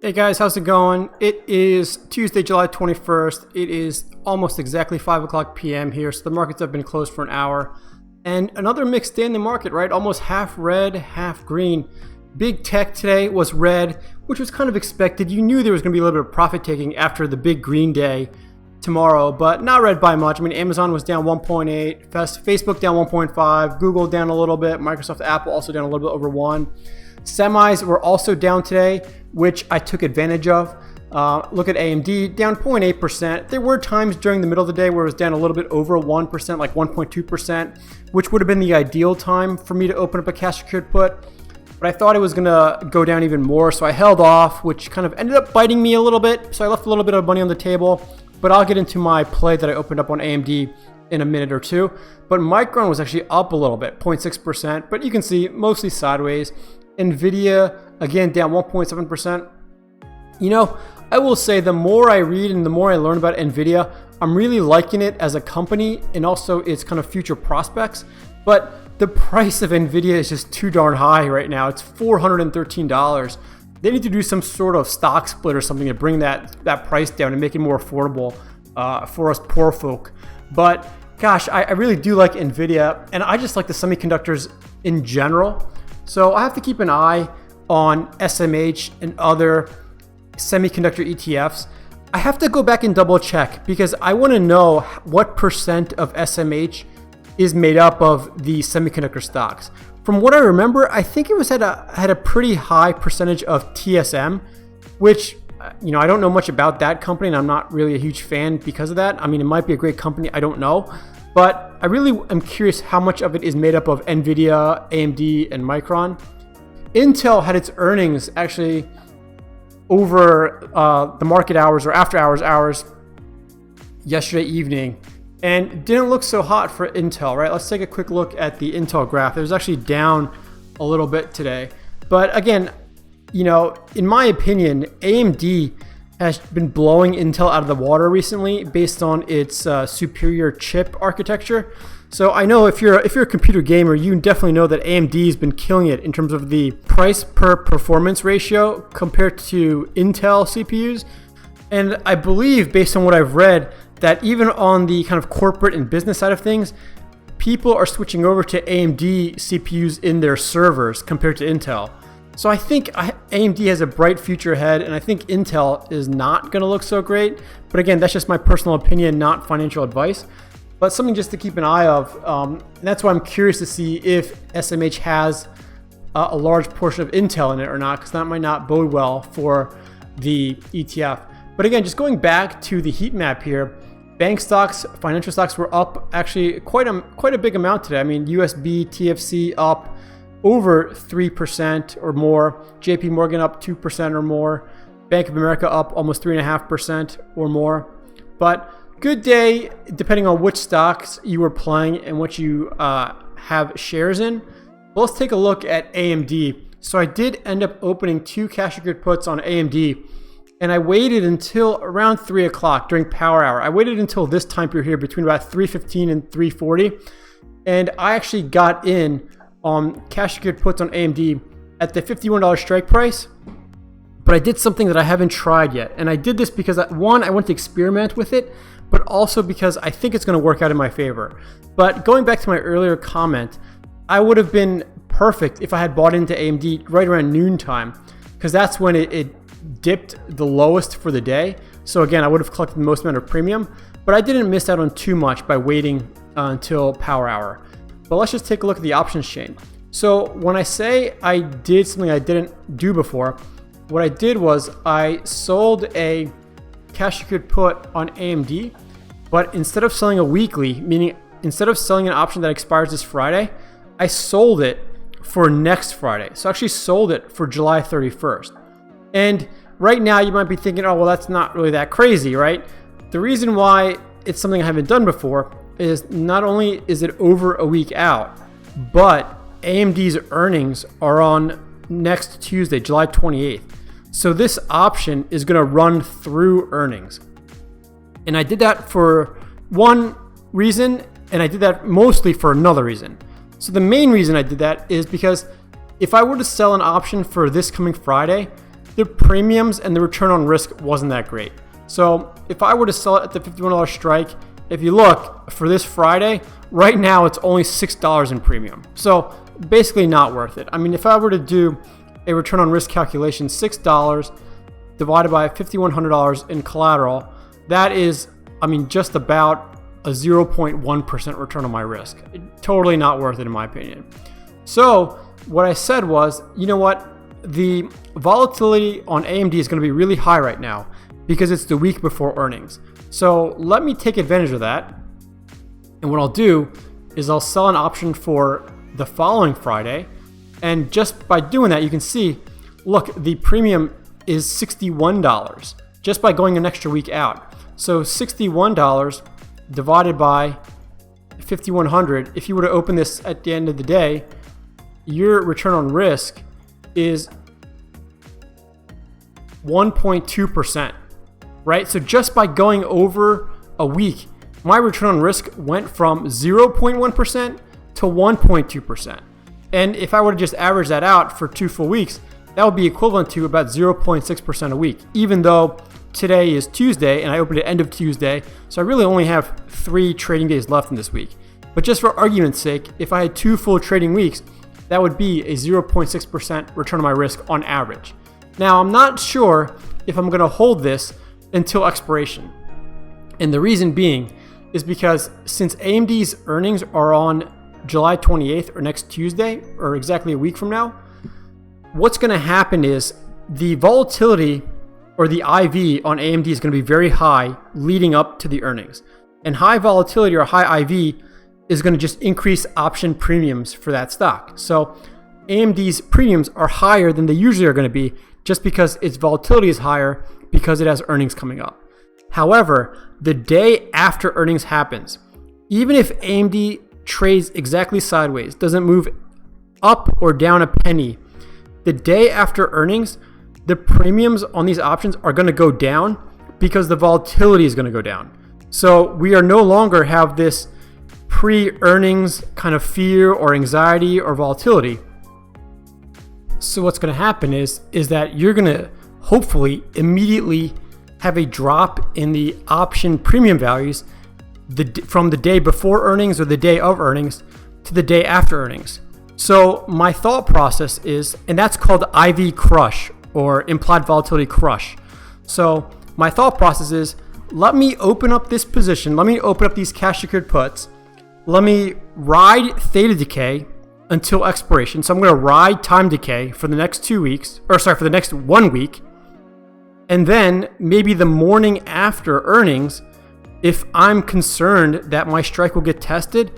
Hey guys, how's it going? It is Tuesday, July 21st. It is almost exactly 5 o'clock p.m. here, so the markets have been closed for an hour. And another mixed day in the market, right? Almost half red, half green. Big tech today was red, which was kind of expected. You knew there was going to be a little bit of profit taking after the big green day tomorrow, but not red by much. I mean, Amazon was down 1.8, Facebook down 1.5, Google down a little bit, Microsoft, Apple also down a little bit over 1. Semis were also down today, which I took advantage of. Look at AMD, down 0.8%. There were times during the middle of the day where it was down a little bit over 1%, like 1.2%, which would have been the ideal time for me to open up a cash secured put. But I thought it was going to go down even more, so I held off, which kind of ended up biting me a little bit. So I left a little bit of money on the table, but I'll get into my play that I opened up on AMD in a minute or two. But Micron was actually up a little bit, 0.6%, but you can see mostly sideways. Nvidia, again, down 1.7%. You know, I will say the more I read and the more I learn about Nvidia, I'm really liking it as a company and also its kind of future prospects. But the price of Nvidia is just too darn high right now. It's $413. They need to do some sort of stock split or something to bring that price down and make it more affordable for us poor folk. But gosh, I really do like Nvidia, and I just like the semiconductors in general. So I have to keep an eye on SMH and other semiconductor ETFs. I have to go back and double check because I want to know what percent of SMH is made up of the semiconductor stocks. From what I remember, I think it was had a pretty high percentage of TSM, which, you know, I don't know much about that company and I'm not really a huge fan because of that. I mean, it might be a great company, I don't know. But I really am curious how much of it is made up of Nvidia, AMD, and Micron. Intel had its earnings actually over the market hours or after hours yesterday evening, and didn't look so hot for Intel, right? Let's take a quick look at the Intel graph. It was actually down a little bit today. But again, you know, in my opinion, AMD has been blowing Intel out of the water recently based on its superior chip architecture. So I know if you're a computer gamer, you definitely know that AMD has been killing it in terms of the price per performance ratio compared to Intel CPUs. And I believe, based on what I've read, that even on the kind of corporate and business side of things, people are switching over to AMD CPUs in their servers compared to Intel. So I think AMD has a bright future ahead, and I think Intel is not going to look so great. But again, that's just my personal opinion, not financial advice. But something just to keep an eye of. And that's why I'm curious to see if SMH has a large portion of Intel in it or not, because that might not bode well for the ETF. But again, just going back to the heat map here, bank stocks, financial stocks were up actually quite a big amount today. I mean, USB, TFC up over 3% or more, JP Morgan up 2% or more, Bank of America up almost 3.5% or more. But good day, depending on which stocks you were playing and what you have shares in. Well, let's take a look at AMD. So I did end up opening 2 cash secured puts on AMD, and I waited until around 3 o'clock during power hour. I waited until this time period here between about 3:15 and 3:40, and I actually got in on cash secured puts on AMD at the $51 strike price. But I did something that I haven't tried yet, and I did this because one, I want to experiment with it, but also because I think it's going to work out in my favor. But going back to my earlier comment, I would have been perfect if I had bought into AMD right around noontime, because that's when it dipped the lowest for the day. So again, I would have collected the most amount of premium, but I didn't miss out on too much by waiting until power hour. But let's just take a look at the options chain. So when I say I did something I didn't do before, what I did was I sold a cash secured put on AMD, but instead of selling a weekly, meaning instead of selling an option that expires this Friday, I sold it for next Friday. So I actually sold it for July 31st. And right now you might be thinking, oh, well, that's not really that crazy, right? The reason why it's something I haven't done before is not only is it over a week out, but AMD's earnings are on next Tuesday, July 28th. So this option is going to run through earnings. And I did that for one reason, and I did that mostly for another reason. So the main reason I did that is because if I were to sell an option for this coming Friday, the premiums and the return on risk wasn't that great. So if I were to sell it at the $51 strike, if you look for this Friday, right now it's only $6 in premium. So basically not worth it. I mean, if I were to do a return on risk calculation, $6 divided by $5,100 in collateral, that is, I mean, just about a 0.1% return on my risk. Totally not worth it in my opinion. So what I said was, you know what? The volatility on AMD is going to be really high right now because it's the week before earnings. So let me take advantage of that. And what I'll do is I'll sell an option for the following Friday. And just by doing that, you can see, look, the premium is $61 just by going an extra week out. So $61 divided by 5,100, if you were to open this at the end of the day, your return on risk is 1.2%, right? So just by going over a week, my return on risk went from 0.1% to 1.2%. And if I were to just average that out for 2 full weeks, that would be equivalent to about 0.6% a week, even though today is Tuesday and I opened at end of Tuesday. So I really only have 3 trading days left in this week. But just for argument's sake, if I had 2 full trading weeks, that would be a 0.6% return on my risk on average. Now, I'm not sure if I'm going to hold this until expiration. And the reason being is because since AMD's earnings are on July 28th or next Tuesday, or exactly a week from now, what's going to happen is the volatility or the IV on AMD is going to be very high leading up to the earnings. And high volatility or high IV is going to just increase option premiums for that stock. So AMD's premiums are higher than they usually are going to be just because its volatility is higher because it has earnings coming up. However, the day after earnings happens, even if AMD trades exactly sideways, doesn't move up or down a penny, the day after earnings, the premiums on these options are going to go down because the volatility is going to go down. So we are no longer have this pre-earnings kind of fear or anxiety or volatility. So what's going to happen is that you're going to hopefully immediately have a drop in the option premium values from the day before earnings or the day of earnings to the day after earnings. So my thought process is, and that's called IV crush or implied volatility crush. So my thought process is, let me open up this position. Let me open up these cash secured puts. Let me ride theta decay until expiration. So I'm going to ride time decay for the next 2 weeks, for the next 1 week. And then maybe the morning after earnings, if I'm concerned that my strike will get tested,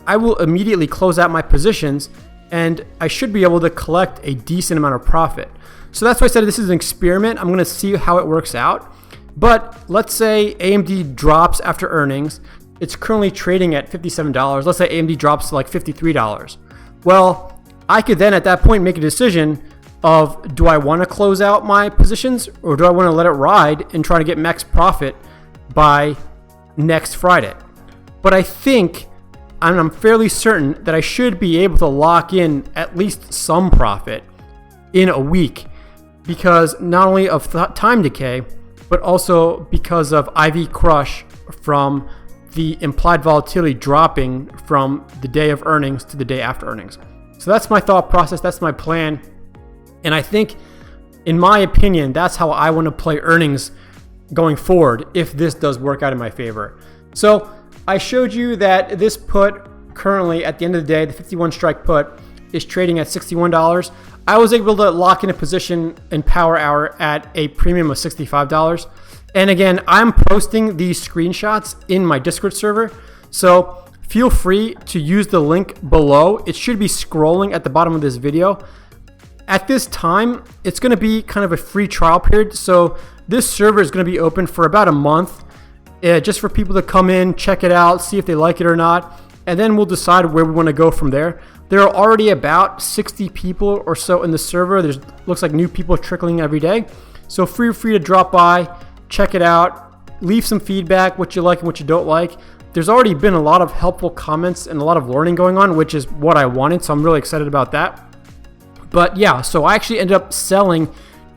I will immediately close out my positions and I should be able to collect a decent amount of profit. So that's why I said this is an experiment. I'm going to see how it works out. But let's say AMD drops after earnings. It's currently trading at $57. Let's say AMD drops to like $53. Well, I could then at that point make a decision of, do I want to close out my positions or do I want to let it ride and try to get max profit by next Friday? But I think, and I'm fairly certain that I should be able to lock in at least some profit in a week because not only of time decay, but also because of IV crush from the implied volatility dropping from the day of earnings to the day after earnings. So that's my thought process. That's my plan. And I think, in my opinion, that's how I want to play earnings going forward if this does work out in my favor. So I showed you that this put currently at the end of the day, the 51 strike put is trading at $61. I was able to lock in a position in Power Hour at a premium of $65. And again, I'm posting these screenshots in my Discord server. So feel free to use the link below. It should be scrolling at the bottom of this video. At this time, it's going to be kind of a free trial period. So this server is going to be open for about a month, just for people to come in, check it out, see if they like it or not. And then we'll decide where we want to go from there. There are already about 60 people or so in the server. Looks like new people trickling every day. So feel free to drop by, check it out, leave some feedback, what you like and what you don't like. There's already been a lot of helpful comments and a lot of learning going on, which is what I wanted. So I'm really excited about that. But yeah, so I actually ended up selling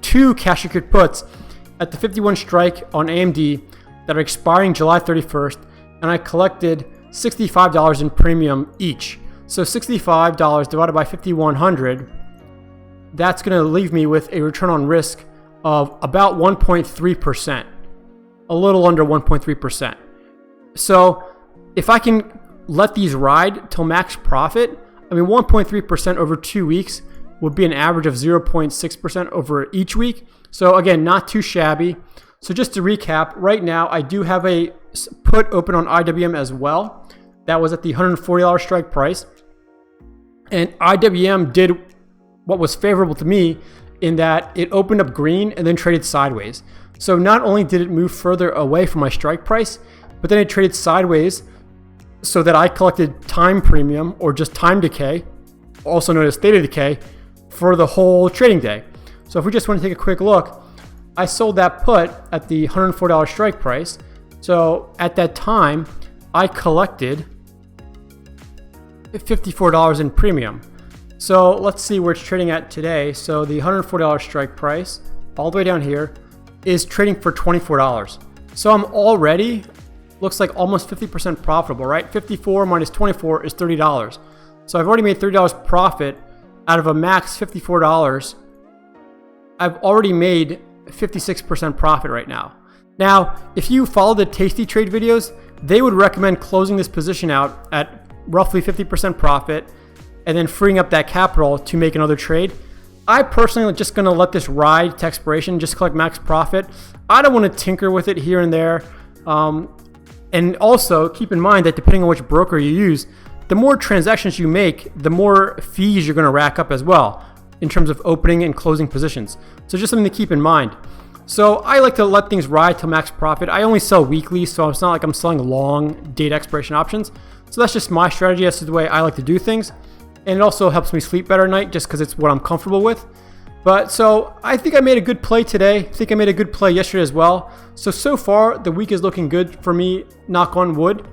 2 cash secured puts at the 51 strike on AMD that are expiring July 31st, and I collected $65 in premium each. So $65 divided by 5,100, that's going to leave me with a return on risk of about 1.3%, a little under 1.3%. So if I can let these ride till max profit, I mean 1.3% over 2 weeks would be an average of 0.6% over each week. So again, not too shabby. So just to recap, right now I do have a put open on IWM as well. That was at the $140 strike price. And IWM did what was favorable to me in that it opened up green and then traded sideways. So not only did it move further away from my strike price, but then it traded sideways so that I collected time premium, or just time decay, also known as theta decay, for the whole trading day. So if we just want to take a quick look, I sold that put at the $104 strike price. So at that time, I collected $54 in premium. So let's see where it's trading at today. So the $104 strike price, all the way down here, is trading for $24. So I'm already, looks like almost 50% profitable, right? 54 minus 24 is $30. So I've already made $30 profit out of a max $54. I've already made 56% profit right now. Now, if you follow the Tasty Trade videos, they would recommend closing this position out at roughly 50% profit and then freeing up that capital to make another trade. I personally am just going to let this ride to expiration, just collect max profit. I don't want to tinker with it here and there. And also keep in mind that depending on which broker you use, the more transactions you make, the more fees you're going to rack up as well in terms of opening and closing positions. So just something to keep in mind. So I like to let things ride till max profit. I only sell weekly, so it's not like I'm selling long date expiration options. So that's just my strategy. That's the way I like to do things. And it also helps me sleep better at night just because it's what I'm comfortable with. But so I think I made a good play today. I think I made a good play yesterday as well. So far, the week is looking good for me, knock on wood.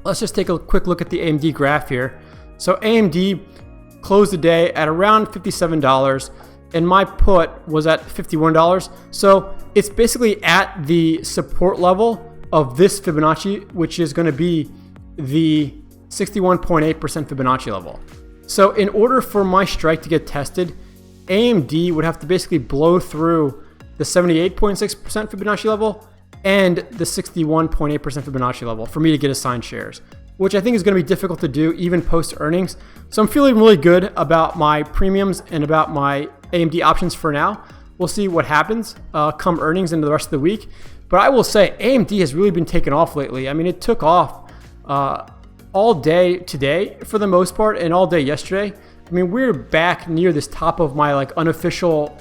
Let's just take a quick look at the AMD graph here. So AMD closed the day at around $57 and my put was at $51. So it's basically at the support level of this Fibonacci, which is going to be the 61.8% Fibonacci level. So in order for my strike to get tested, AMD would have to basically blow through the 78.6% Fibonacci level and the 61.8% Fibonacci level for me to get assigned shares, which I think is going to be difficult to do even post earnings. So I'm feeling really good about my premiums and about my AMD options for now. We'll see what happens come earnings into the rest of the week. But I will say AMD has really been taking off lately. I mean, it took off all day today for the most part and all day yesterday. I mean, we're back near this top of my unofficial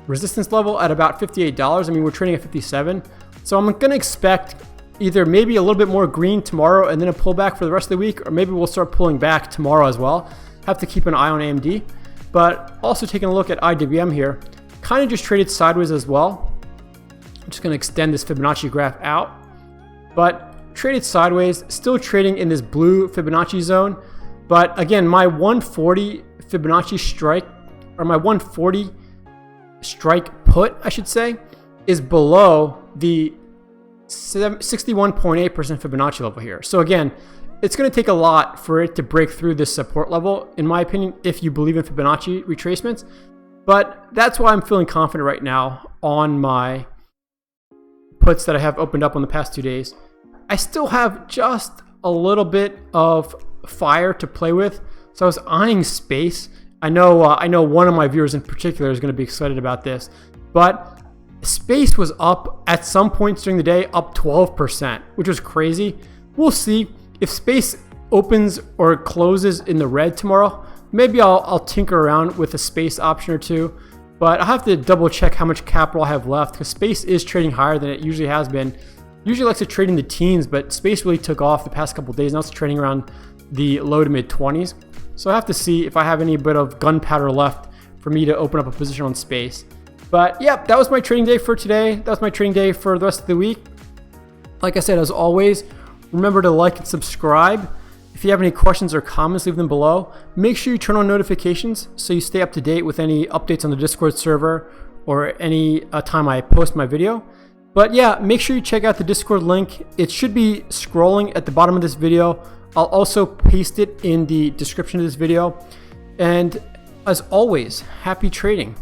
resistance level at about $58. I mean, we're trading at 57. So I'm going to expect either maybe a little bit more green tomorrow and then a pullback for the rest of the week, or maybe we'll start pulling back tomorrow as well. Have to keep an eye on AMD. But also taking a look at IWM here, kind of just traded sideways as well. I'm just going to extend this Fibonacci graph out. But traded sideways, still trading in this blue Fibonacci zone. But again, my 140 Fibonacci strike, or my 140 strike put, I should say, is below the 61.8% Fibonacci level here. So again, it's going to take a lot for it to break through this support level, in my opinion, if you believe in Fibonacci retracements. But that's why I'm feeling confident right now on my puts that I have opened up on the past 2 days. I still have just a little bit of fire to play with. So I was eyeing space. I know one of my viewers in particular is going to be excited about this, but space was up at some points during the day, up 12%, which was crazy. We'll see if space opens or closes in the red tomorrow. Maybe I'll tinker around with a space option or two, but I'll have to double check how much capital I have left because space is trading higher than it usually has been. Usually likes to trade in the teens, but space really took off the past couple of days. Now it's trading around the low to mid 20s. So I have to see if I have any bit of gunpowder left for me to open up a position on space. But yeah, that was my trading day for today. That was my trading day for the rest of the week. Like I said, as always, remember to like and subscribe. If you have any questions or comments, leave them below. Make sure you turn on notifications so you stay up to date with any updates on the Discord server or any time I post my video. But yeah, make sure you check out the Discord link. It should be scrolling at the bottom of this video. I'll also paste it in the description of this video. And as always, happy trading.